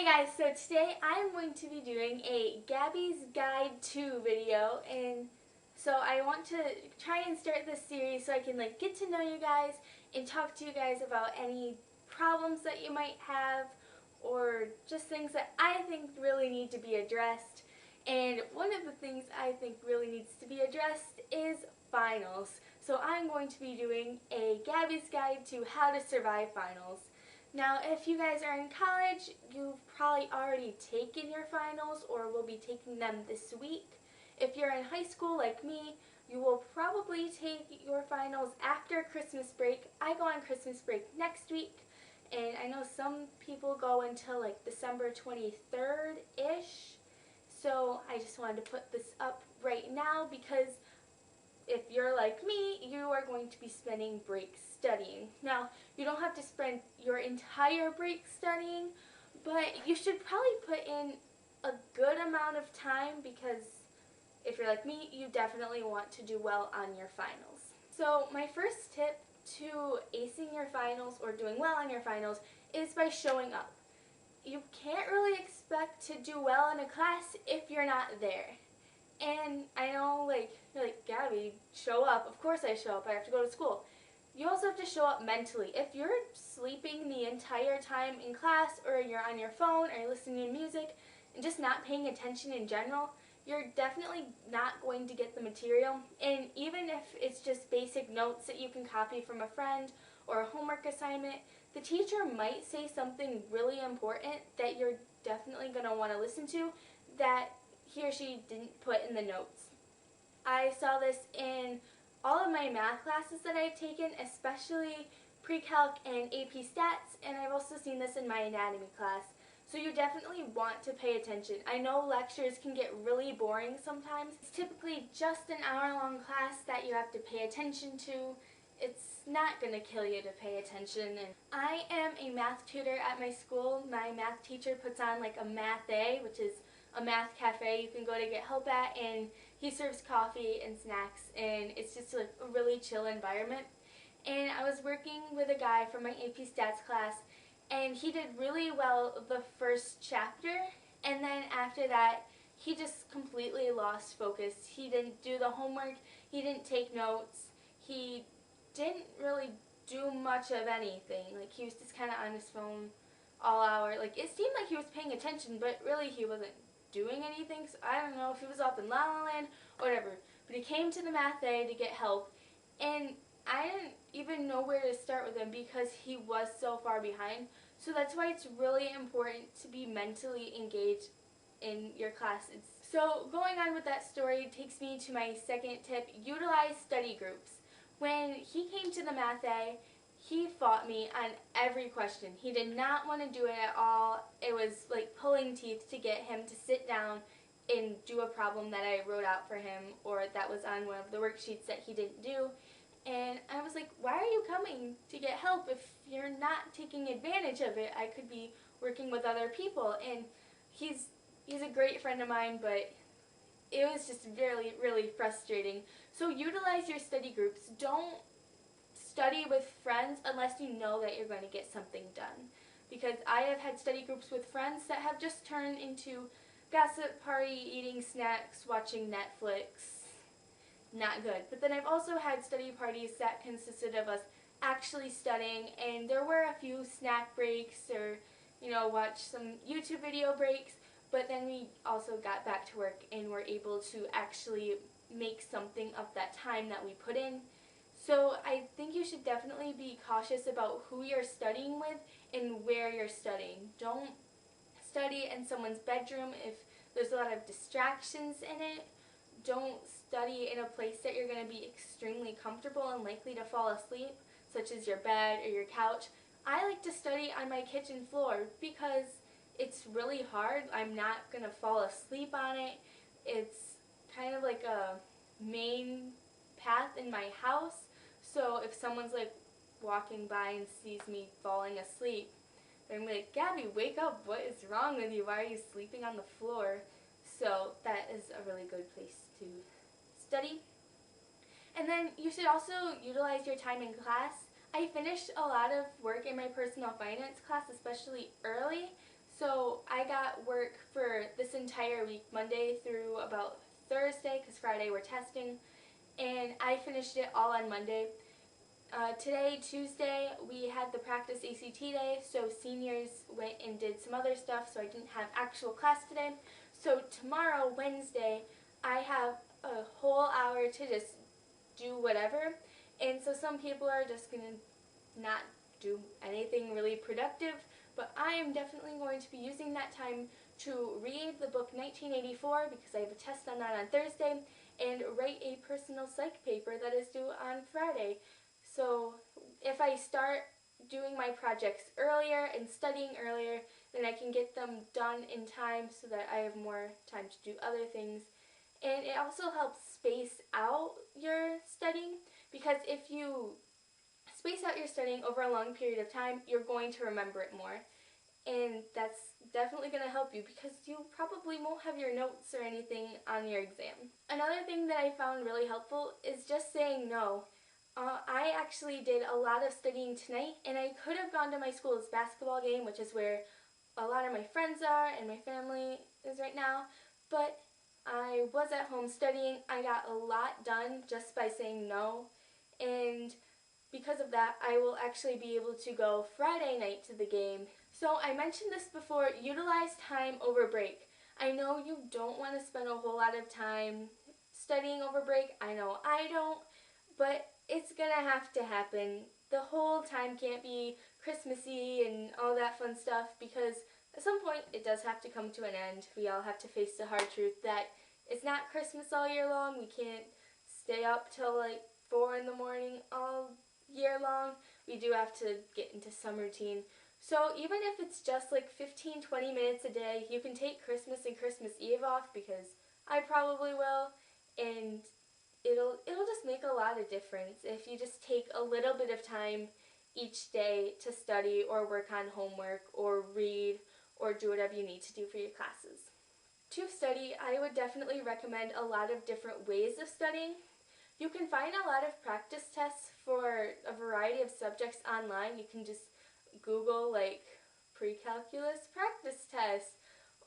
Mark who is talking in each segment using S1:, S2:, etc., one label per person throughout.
S1: guys, so today I'm going to be doing a Gabby's Guide to video, and so I want to try and start this series so I can get to know you guys and talk to you guys about any problems that you might have or just things that I think really need to be addressed. And one of the things I think really needs to be addressed is finals. So I'm going to be doing a Gabby's Guide to how to survive finals. Now, if you guys are in college, you've probably already taken your finals or will be taking them this week. If you're in high school like me, you will probably take your finals after Christmas break. I go on Christmas break next week, and I know some people go until December 23rd-ish. So I just wanted to put this up right now because if you're like me, you are going to be spending breaks studying. Now, you don't have to spend your entire break studying, but you should probably put in a good amount of time because if you're like me, you definitely want to do well on your finals. So my first tip to acing your finals or doing well on your finals is by showing up. You can't really expect to do well in a class if you're not there. And I know, you're like, Gabby, show up. Of course I show up. I have to go to school. You also have to show up mentally. If you're sleeping the entire time in class, or you're on your phone, or you're listening to music, and just not paying attention in general, you're definitely not going to get the material. And even if it's just basic notes that you can copy from a friend, or a homework assignment, the teacher might say something really important that you're definitely going to want to listen to that he or she didn't put in the notes. I saw this in all of my math classes that I've taken, especially pre-calc and AP stats, and I've also seen this in my anatomy class. So you definitely want to pay attention. I know lectures can get really boring sometimes. It's typically just an hour-long class that you have to pay attention to. It's not going to kill you to pay attention. And I am a math tutor at my school. My math teacher puts on a math A, which is a math cafe you can go to get help at, and he serves coffee and snacks, and it's just a really chill environment. And I was working with a guy from my AP stats class, and he did really well the first chapter, and then after that he just completely lost focus. He didn't do the homework, he didn't take notes, he didn't really do much of anything. He was just kind of on his phone all hour. It seemed like he was paying attention, but really he wasn't doing anything. So I don't know if he was off in La La Land or whatever. But he came to the math day to get help, and I didn't even know where to start with him because he was so far behind. So that's why it's really important to be mentally engaged in your classes. So going on with that story takes me to my second tip: utilize study groups. When he came to the math day, he fought me on every question. He did not want to do it at all. It was like pulling teeth to get him to sit down and do a problem that I wrote out for him or that was on one of the worksheets that he didn't do. And I was like, why are you coming to get help if you're not taking advantage of it? I could be working with other people. And he's a great friend of mine, but it was just really, really frustrating. So utilize your study groups. Don't study with friends unless you know that you're going to get something done. Because I have had study groups with friends that have just turned into gossip party, eating snacks, watching Netflix. Not good. But then I've also had study parties that consisted of us actually studying, and there were a few snack breaks or, watch some YouTube video breaks, but then we also got back to work and were able to actually make something of that time that we put in. So I think you should definitely be cautious about who you're studying with and where you're studying. Don't study in someone's bedroom if there's a lot of distractions in it. Don't study in a place that you're going to be extremely comfortable and likely to fall asleep, such as your bed or your couch. I like to study on my kitchen floor because it's really hard. I'm not going to fall asleep on it. It's kind of like a main path in my house. So if someone's walking by and sees me falling asleep, they're going to be like, Gabby, wake up, what is wrong with you? Why are you sleeping on the floor? So that is a really good place to study. And then you should also utilize your time in class. I finished a lot of work in my personal finance class, especially early, so I at work for this entire week, Monday through about Thursday, because Friday we're testing, and I finished it all on Monday. Today, Tuesday, we had the practice ACT day, so seniors went and did some other stuff, so I didn't have actual class today. So tomorrow, Wednesday, I have a whole hour to just do whatever, and so some people are just going to not do anything really productive, but I am definitely going to be using that time to read the book 1984 because I have a test on that on Thursday, and write a personal psych paper that is due on Friday. So if I start doing my projects earlier and studying earlier, then I can get them done in time so that I have more time to do other things. And it also helps space out your studying, because if you space out your studying over a long period of time, you're going to remember it more. And that's definitely going to help you because you probably won't have your notes or anything on your exam. Another thing that I found really helpful is just saying no. I actually did a lot of studying tonight, and I could have gone to my school's basketball game, which is where a lot of my friends are and my family is right now, but I was at home studying. I got a lot done just by saying no, and because of that, I will actually be able to go Friday night to the game. So I mentioned this before, utilize time over break. I know you don't want to spend a whole lot of time studying over break. I know I don't, but it's gonna have to happen. The whole time can't be Christmassy and all that fun stuff, because at some point it does have to come to an end. We all have to face the hard truth that it's not Christmas all year long. We can't stay up till like 4 in the morning all year long. We do have to get into some routine. So even if it's just like 15-20 minutes a day, you can take Christmas and Christmas Eve off, because I probably will, and it'll just make a lot of difference if you just take a little bit of time each day to study or work on homework or read or do whatever you need to do for your classes. To study, I would definitely recommend a lot of different ways of studying. You can find a lot of practice tests for a variety of subjects online. You can just Google like pre-calculus practice test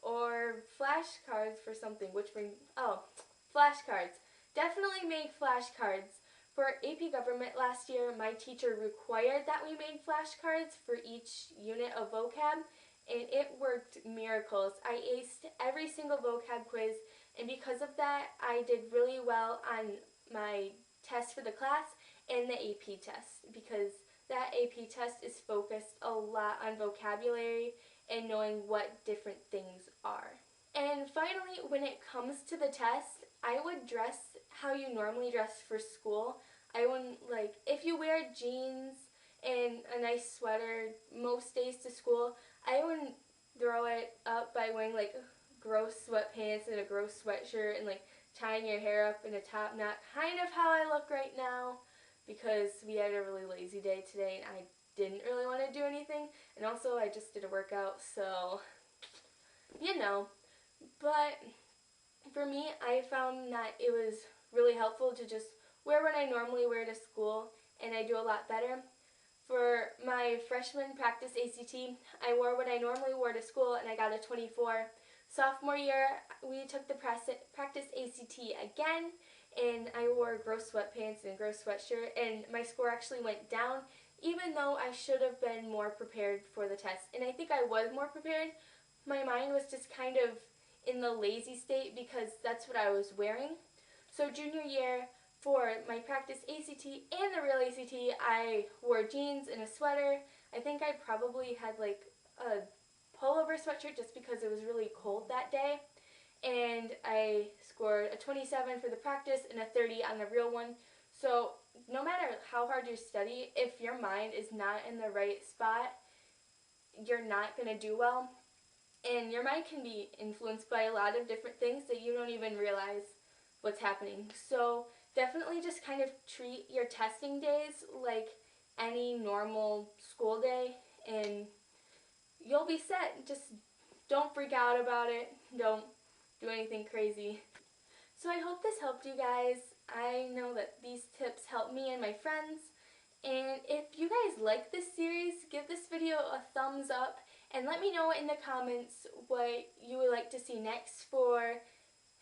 S1: or flashcards for something, flashcards. Definitely make flashcards. For AP Government last year, my teacher required that we made flashcards for each unit of vocab, and it worked miracles. I aced every single vocab quiz, and because of that, I did really well on my test for the class and the AP test, because that AP test is focused a lot on vocabulary and knowing what different things are. And finally, when it comes to the test, I would dress how you normally dress for school. I wouldn't, like, if you wear jeans and a nice sweater most days to school, I wouldn't throw it up by wearing like gross sweatpants and a gross sweatshirt and like tying your hair up in a top knot, kind of how I look right now, because we had a really lazy day today and I didn't really want to do anything, and also I just did a workout, so you know. But for me, I found that it was really helpful to just wear what I normally wear to school, and I do a lot better. For my freshman practice ACT, I wore what I normally wore to school, and I got a 24. Sophomore year, we took the practice ACT again, and I wore gross sweatpants and gross sweatshirt, and my score actually went down, even though I should have been more prepared for the test. And I think I was more prepared. My mind was just kind of in the lazy state because that's what I was wearing. So junior year, for my practice ACT and the real ACT, I wore jeans and a sweater. I think I probably had like a pullover sweatshirt just because it was really cold that day. And I scored a 27 for the practice and a 30 on the real one. So no matter how hard you study, if your mind is not in the right spot, you're not going to do well. And your mind can be influenced by a lot of different things that you don't even realize what's happening. So definitely just kind of treat your testing days like any normal school day, and you'll be set. Just don't freak out about it. Don't do anything crazy. So I hope this helped you guys. I know that these tips help me and my friends. And if you guys like this series, give this video a thumbs up And let me know in the comments what you would like to see next for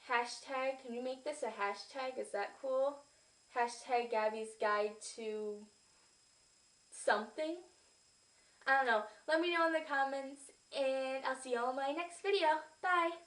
S1: hashtag. Can you make this a hashtag? Is that cool? Hashtag Gabby's Guide to something. I don't know. Let me know in the comments, and I'll see you all in my next video. Bye!